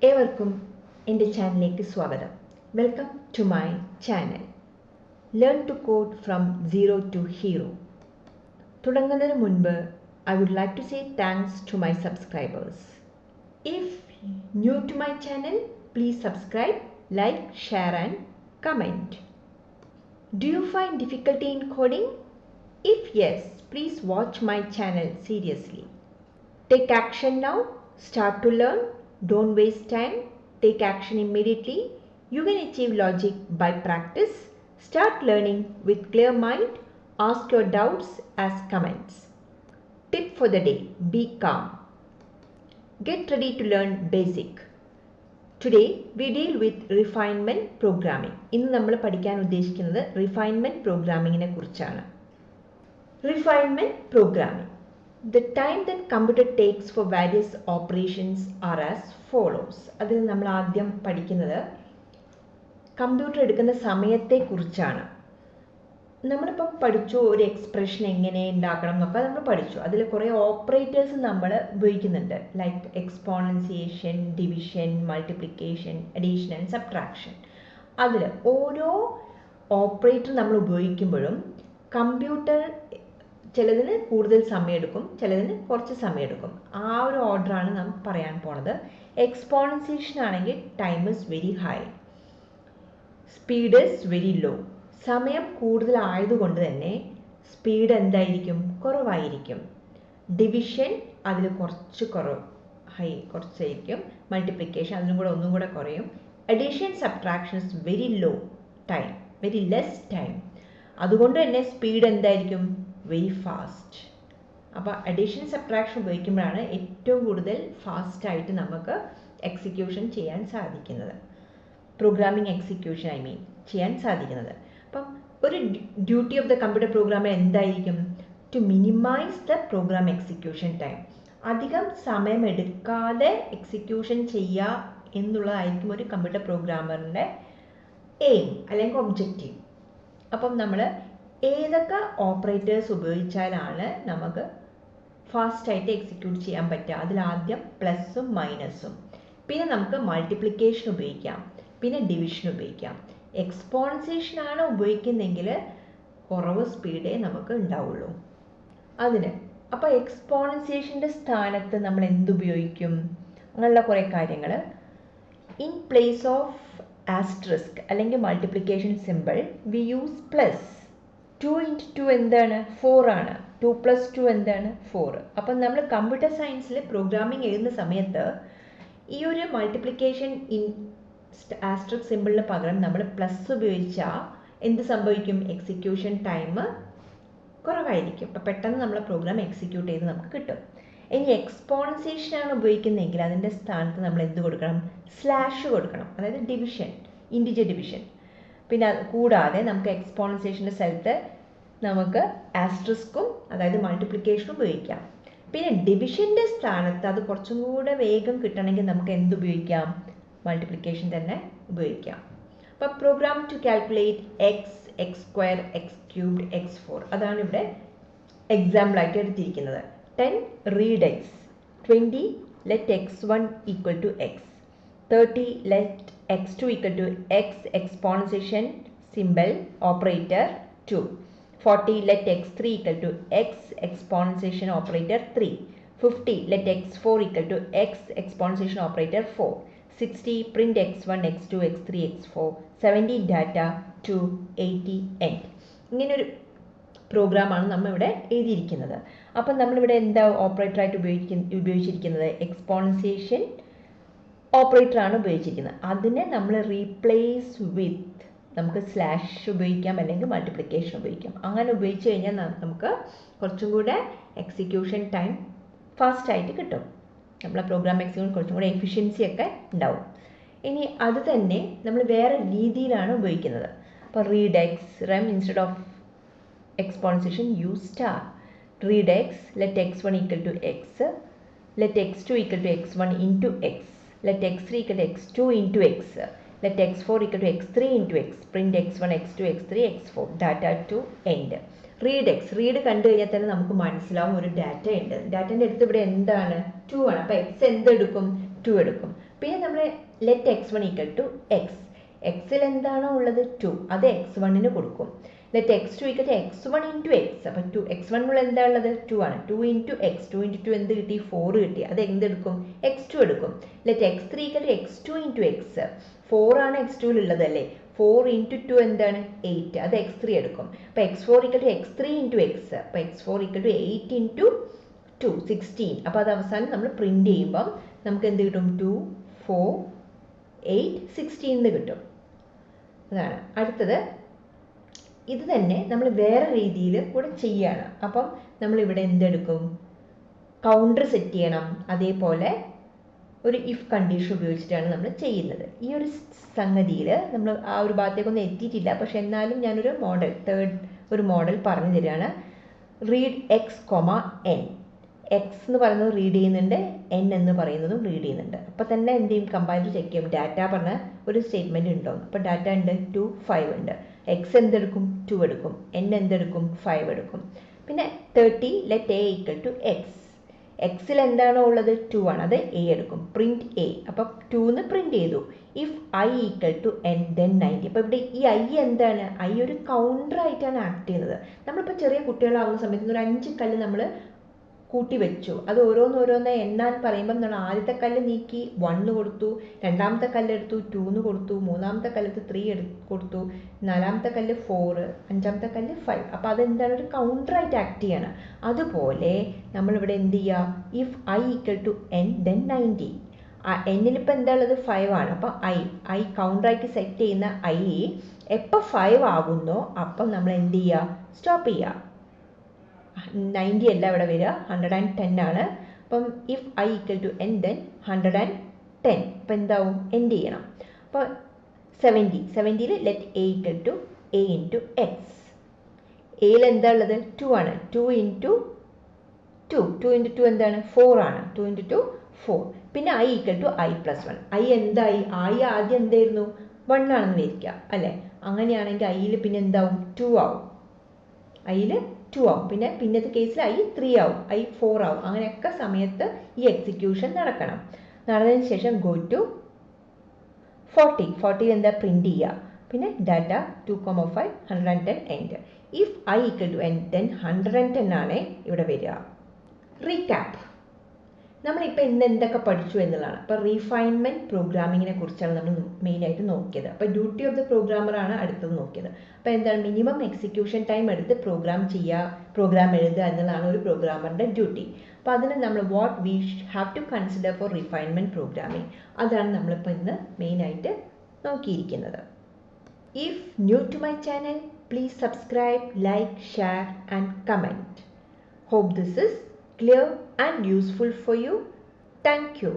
ഏവർക്കും എൻ്റെ ചാനലിലേക്ക് സ്വാഗതം. Welcome to my channel learn to code from zero to hero. തുടങ്ങുന്നതിന് മുൻപ് I would like to say thanks to my subscribers. If new to my channel, please subscribe, like, share and comment. Do you find difficulty in coding? If yes, please watch my channel seriously. Take action now. Start to learn. Don't waste time. Take action immediately. You can achieve logic by practice. Start learning with clear mind. Ask your doubts as comments. Tip for the day: be calm. Get ready to learn basic. Today we deal with refinement programming. ഇന്ന് നമ്മൾ പഠിക്കാൻ ഉദ്ദേശിക്കുന്നത് refinement പ്രോഗ്രാമിങ്ങിനെ കുറിച്ചാണ്. Refinement programming. The time that computer takes for various operations are as follows. അതിൽ നമ്മൾ ആദ്യം പഠിക്കുന്നത് computer എടുക്കുന്ന സമയത്തെക്കുറിച്ചാണ്. നമ്മളിപ്പോൾ പഠിച്ചു ഒരു എക്സ്പ്രഷൻ എങ്ങനെ ഉണ്ടാക്കണം എന്നൊക്കെ നമ്മൾ പഠിച്ചു. അതിൽ കുറേ ഓപ്പറേറ്റേഴ്സ് നമ്മൾ ഉപയോഗിക്കുന്നുണ്ട്. Like exponentiation, division, multiplication, addition and subtraction. അതിൽ ഓരോ ഓപ്പറേറ്റർ നമ്മൾ ഉപയോഗിക്കുമ്പോഴും കമ്പ്യൂട്ടർ ചിലതിന് കൂടുതൽ സമയമെടുക്കും, ചിലതിന് കുറച്ച് സമയമെടുക്കും. ആ ഒരു ഓർഡറാണ് നാം പറയാൻ പോണത്. എക്സ്പോണൻസിയേഷൻ ആണെങ്കിൽ time is very high, speed is very low. സമയം കൂടുതലായതുകൊണ്ട് തന്നെ സ്പീഡ് എന്തായിരിക്കും? കുറവായിരിക്കും. ഡിവിഷൻ അതിൽ കുറച്ച് കുറച്ചായിരിക്കും. മൾട്ടിപ്ലിക്കേഷൻ അതിനും കൂടെ ഒന്നും കൂടെ കുറയും. Addition, subtraction is very low time, very less time. അതുകൊണ്ട് തന്നെ സ്പീഡ് എന്തായിരിക്കും? Very fast. അപ്പോൾ അഡീഷൻ, സബ്ട്രാക്ഷൻ ഉപയോഗിക്കുമ്പോഴാണ് ഏറ്റവും കൂടുതൽ ഫാസ്റ്റായിട്ട് നമുക്ക് എക്സിക്യൂഷൻ ചെയ്യാൻ സാധിക്കുന്നത്. പ്രോഗ്രാമിംഗ് എക്സിക്യൂഷൻ ചെയ്യാൻ സാധിക്കുന്നത്. അപ്പം ഒരു duty of the computer programmer എന്തായിരിക്കും? To minimize the program execution time. അധികം സമയമെടുക്കാതെ എക്സിക്യൂഷൻ ചെയ്യുക എന്നുള്ളതായിരിക്കും ഒരു കമ്പ്യൂട്ടർ പ്രോഗ്രാമറിൻ്റെ എയിം അല്ലെങ്കിൽ ഒബ്ജക്റ്റീവ്. അപ്പം നമ്മൾ ഏതൊക്കെ ഓപ്പറേറ്റേഴ്സ് ഉപയോഗിച്ചാലാണ് നമുക്ക് ഫാസ്റ്റായിട്ട് എക്സിക്യൂട്ട് ചെയ്യാൻ പറ്റുക? അതിലാദ്യം പ്ലസും മൈനസും, പിന്നെ നമുക്ക് മൾട്ടിപ്ലിക്കേഷൻ ഉപയോഗിക്കാം, പിന്നെ ഡിവിഷൻ ഉപയോഗിക്കാം. എക്സ്പോണൻസിയേഷനാണ് ഉപയോഗിക്കുന്നതെങ്കിൽ കുറവ് സ്പീഡേ നമുക്ക് ഉണ്ടാവുള്ളൂ. അപ്പോൾ എക്സ്പോണൻസിയേഷൻ്റെ സ്ഥാനത്ത് നമ്മൾ എന്തുപയോഗിക്കും? അങ്ങനെയുള്ള കുറേ കാര്യങ്ങൾ. ഇൻ പ്ലേസ് ഓഫ് ആസ്റ്ററിസ്ക് അല്ലെങ്കിൽ multiplication simple we use plus. 2 × 2 എന്താണ്? 4 ആണ്. 2 + 2 എന്താണ്? 4. അപ്പം നമ്മൾ കമ്പ്യൂട്ടർ സയൻസിൽ പ്രോഗ്രാമിംഗ് എഴുതുന്ന സമയത്ത് ഈ ഒരു മൾട്ടിപ്ലിക്കേഷൻ ഇൻ ആസ്റ്ററിസ്ക് സിമ്പിളിന് പകരം നമ്മൾ പ്ലസ് ഉപയോഗിച്ചാൽ എന്ത് സംഭവിക്കും? എക്സിക്യൂഷൻ ടൈം കുറവായിരിക്കും. അപ്പം പെട്ടെന്ന് നമ്മളെ പ്രോഗ്രാം എക്സിക്യൂട്ട് ചെയ്ത് നമുക്ക് കിട്ടും. ഇനി എക്സ്പോണൻസിയേഷനാണ് ഉപയോഗിക്കുന്നതെങ്കിൽ അതിൻ്റെ സ്ഥാനത്ത് നമ്മൾ എന്ത് കൊടുക്കണം? സ്ലാഷ് കൊടുക്കണം. അതായത് ഡിവിഷൻ, ഇൻറ്റിജർ ഡിവിഷൻ. പിന്നെ കൂടാതെ നമുക്ക് എക്സ്പോണൻസിയേഷൻ്റെ സ്ഥലത്ത് നമുക്ക് ആസ്റ്ററിസ്കും അതായത് മൾട്ടിപ്ലിക്കേഷനും ഉപയോഗിക്കാം. പിന്നെ ഡിവിഷൻ്റെ സ്ഥാനത്ത് അത് കുറച്ചും കൂടെ വേഗം കിട്ടണമെങ്കിൽ നമുക്ക് എന്ത് ഉപയോഗിക്കാം? മൾട്ടിപ്ലിക്കേഷൻ തന്നെ ഉപയോഗിക്കാം. അപ്പോൾ programme to calculate x², x³ x4 അതാണ് ഇവിടെ എക്സാമ്പിളായിട്ട് എടുത്തിരിക്കുന്നത്. 10 read x, 20 let x1 equal to x, 30 let x2 equal to x exponentiation symbol operator 2, 40 let x3 equal to x exponentiation operator 3, 50 let x4 equal to x exponentiation operator 4, 60 print x1, x2, x3, x4, 70 data to 80 end. ഇങ്ങനൊരു പ്രോഗ്രാമാണ് നമ്മളിവിടെ എഴുതിയിരിക്കുന്നത്. അപ്പം നമ്മളിവിടെ എന്താ ഓപ്പറേറ്ററായിട്ട് ഉപയോഗിച്ചിരിക്കുന്നത്? Exponentiation ഓപ്പറേറ്ററാണ് ഉപയോഗിച്ചിരിക്കുന്നത്. അതിനെ നമ്മൾ റീപ്ലേസ് വിത്ത് നമുക്ക് സ്ലാഷ് ഉപയോഗിക്കാം അല്ലെങ്കിൽ മൾട്ടിപ്ലിക്കേഷൻ ഉപയോഗിക്കാം. അങ്ങനെ ഉപയോഗിച്ച് കഴിഞ്ഞാൽ നമുക്ക് കുറച്ചും കൂടെ എക്സിക്യൂഷൻ ടൈം ഫാസ്റ്റായിട്ട് കിട്ടും. നമ്മളെ പ്രോഗ്രാം എക്സിക്യൂഷൻ കുറച്ചും കൂടെ എഫിഷ്യൻസി ഒക്കെ ഉണ്ടാവും. ഇനി അത് തന്നെ നമ്മൾ വേറെ രീതിയിലാണ് ഉപയോഗിക്കുന്നത്. അപ്പോൾ read X, REM instead of exponentiation use star. read x, let x1 equal to x, let x2 equal to x1 into x, let x3 equal to x2 into x, let x4 equal to x3 into x, print x1, x2, x3, x4 data to end. read x, read കണ്ടു കഴിഞ്ഞാൽ തന്നെ നമുക്ക് മനസ്സിലാവും ഒരു data ഉണ്ട്. ഡാറ്റേൻ്റെ അടുത്ത് ഇവിടെ എന്താണ്? 2 ആണ്. അപ്പോൾ x എന്തെടുക്കും? 2 എടുക്കും. പിന്നെ നമ്മൾ let x1 equal to X, എക്സിൽ എന്താണോ ഉള്ളത് 2 അത് x1 കൊടുക്കും. Let x2 equal to x1 into X, അപ്പം x1 എന്താ ഉള്ളത് 2 ആണ്. 2 ഇൻറ്റു എക്സ്, 2 ഇൻറ്റു 2 എന്ത് കിട്ടി 4 കിട്ടി, അത് എന്തെടുക്കും x2 എടുക്കും. Let x3 equal to x2 into X, 4 ആണ് x2 ഉള്ളത് അല്ലേ, 4 ഇൻറ്റു 2 എന്താണ് 8, അത് x3 എടുക്കും. അപ്പോൾ x4 equal to x3 into X, അപ്പോൾ x4 ഈക്വൽ ടു 8 ഇൻറ്റു 2 16. അപ്പോൾ അത് അവസാനം നമ്മൾ പ്രിൻറ്റ് ചെയ്യുമ്പം നമുക്ക് എന്ത് കിട്ടും 2 4 8 16 എന്ന് കിട്ടും. അതാണ് അടുത്തത്. ഇത് തന്നെ നമ്മൾ വേറെ രീതിയിൽ കൂടെ ചെയ്യാണ്. അപ്പം നമ്മളിവിടെ എന്തെടുക്കും, കൗണ്ടർ സെറ്റ് ചെയ്യണം. അതേപോലെ ഒരു ഇഫ് കണ്ടീഷൻ ഉപയോഗിച്ചിട്ടാണ് നമ്മൾ ചെയ്യുന്നത്. ഈ ഒരു സംഗതിയിൽ നമ്മൾ ആ ഒരു ഭാഗത്തേക്കൊന്നും എത്തിയിട്ടില്ല, പക്ഷെ എന്നാലും ഞാനൊരു മോഡൽ ഒരു മോഡൽ പറഞ്ഞു തരികയാണ്. Read X comma N, X എന്ന് പറയുന്നത് റീഡ് ചെയ്യുന്നുണ്ട്, എൻ എന്ന് പറയുന്നതും റീഡ് ചെയ്യുന്നുണ്ട്. അപ്പോൾ തന്നെ എന്ത് ചെയ്യും, കമ്പൈലർ ചെക്ക് ചെയ്യും ഡാറ്റ പറഞ്ഞ ഒരു സ്റ്റേറ്റ്മെൻറ്റ് ഉണ്ടോ. അപ്പോൾ ഡാറ്റ ഉണ്ട് 2 5 ഉണ്ട്. എക്സ് എന്തെടുക്കും 2 എടുക്കും, എൻ എന്തെടുക്കും 5 എടുക്കും. പിന്നെ 30 let A equal to X, എക്സിൽ എന്താണോ ഉള്ളത് 2 ആണ്, അത് എ എടുക്കും. പ്രിൻറ്റ് എ, അപ്പം 2 എന്ന് പ്രിൻറ്റ് ചെയ്തു. If I equal to N then 90. അപ്പോൾ ഇവിടെ ഈ ഐ എന്താണ്, ഐ ഒരു കൗണ്ടർ ആയിട്ടാണ് ആക്ട് ചെയ്യുന്നത്. നമ്മളിപ്പോൾ ചെറിയ കുട്ടികളാവുന്ന സമയത്ത് ഒരു 5 കല്ല് നമ്മൾ കൂട്ടി വെച്ചു, അത് ഓരോന്നോരോന്ന് എണ്ണാൻ പറയുമ്പം നമ്മൾ ആദ്യത്തെ കല്ല് നീക്കി 1 കൊടുത്തു, രണ്ടാമത്തെ കല്ലെടുത്തു 2 കൊടുത്തു, മൂന്നാമത്തെ കല്ലെടുത്ത് 3 കൊടുത്തു, നാലാമത്തെ കല്ല് 4, അഞ്ചാമത്തെ കല്ല് 5. അപ്പോൾ അതെന്താണ്, ഒരു കൗണ്ടറായിട്ട് ആക്ട് ചെയ്യണം. അതുപോലെ നമ്മളിവിടെ എന്ത് ചെയ്യുക, if I equal to N then 90. എന്നിലിപ്പോൾ എന്താ ഉള്ളത് 5 ആണ്. അപ്പോൾ ഐ കൗണ്ടറായിട്ട് സെറ്റ് ചെയ്യുന്ന ഐ എപ്പോൾ 5 ആകുന്നോ അപ്പം നമ്മൾ എന്ത് ചെയ്യുക, സ്റ്റോപ്പ് ചെയ്യുക. 90 അല്ല ഇവിടെ വരിക, 110 ആണ്. അപ്പം if I equal to N then 110, അപ്പം എന്താവും, എൻഡ് ചെയ്യണം. അപ്പോൾ 70ൽ let A equal to A into X, എയിൽ എന്താ ഉള്ളത് 2 ആണ്. 2 ഇൻറ്റു 2 എന്താണ് 4 ആണ്. 2 ഇൻറ്റു 2 4. പിന്നെ I equal to I plus 1. I എന്തായി, ഐ ആദ്യം എന്തായിരുന്നു 1 ആണെന്ന് വിചാരിക്കുക അല്ലേ. അങ്ങനെയാണെങ്കിൽ ഐയിൽ പിന്നെ എന്താവും 2 ആവും, ഐയിൽ 2 ആവും. പിന്നെ പിന്നത്തെ കേസിൽ ഐ 3 ആവും, ഐ 4 ആവും. അങ്ങനെയൊക്കെ സമയത്ത് ഈ എക്സിക്യൂഷൻ നടക്കണം. നടന്നതിന് ശേഷം ഗോ ടു 40 എന്താ പ്രിൻറ്റ് ചെയ്യുക. പിന്നെ data 2,5 110 end. If I equal to N then 110 ആണ് ഇവിടെ വരിക. റീക്യാപ്പ്, നമ്മളിപ്പോൾ ഇന്ന് എന്തൊക്കെ പഠിച്ചു എന്നുള്ളതാണ്. അപ്പോൾ റീഫൈൻമെൻറ്റ് പ്രോഗ്രാമിങ്ങിനെ കുറിച്ചാണ് നമ്മൾ മെയിനായിട്ട് നോക്കിയത്. അപ്പോൾ ഡ്യൂട്ടി ഓഫ് ദ പ്രോഗ്രാമറാണ് അടുത്തത് നോക്കിയത്. അപ്പോൾ എന്താണ്, മിനിമം എക്സിക്യൂഷൻ ടൈം എടുത്ത് പ്രോഗ്രാം എഴുതുക എന്നുള്ളതാണ് ഒരു പ്രോഗ്രാമറിൻ്റെ ഡ്യൂട്ടി. അപ്പോൾ അതിന് നമ്മൾ what we have to consider for refinement programming, അതാണ് നമ്മളിപ്പോൾ ഇന്ന് മെയിനായിട്ട് നോക്കിയിരിക്കുന്നത്. If new to my channel, please subscribe, like, share and comment. Hope this is clear and useful for you. Thank you.